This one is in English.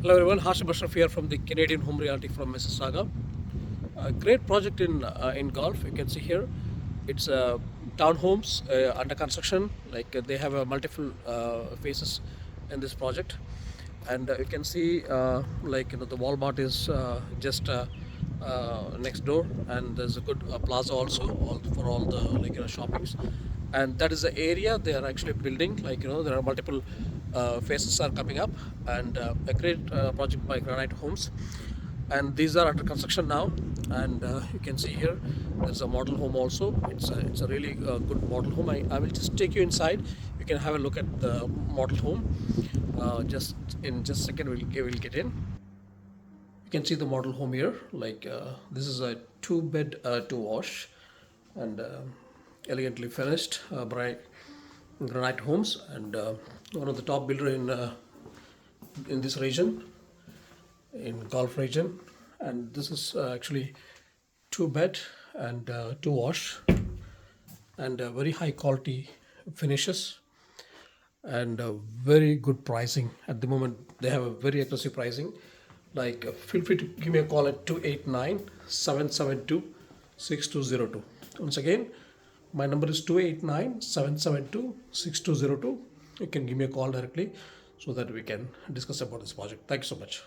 Hello everyone, Hashim Ashraf here from the Canadian Home Realty from Mississauga. A great project in Guelph. You can see here, it's townhomes under construction. They have multiple phases in this project, and you can see the Walmart is just next door, and there's a good plaza also for all the shoppings, and that is the area they are actually building. There are multiple phases are coming up, and a great project by Granite Homes, and these are under construction now. And you can see here there's a model home also. It's a really good model home. I will just take you inside. You can have a look at the model home. Just in just a second we'll get in. You can see the model home here. This is a two bed two wash, and elegantly finished by Granite Homes, and one of the top builder in this region, in Guelph region. And this is actually two bed and two wash, and very high quality finishes, and very good pricing at the moment. They have a very aggressive pricing. Feel free to give me a call at 289-772-6202. Once again, my number is 289-772-6202. You can give me a call directly so that we can discuss about this project. Thank you so much.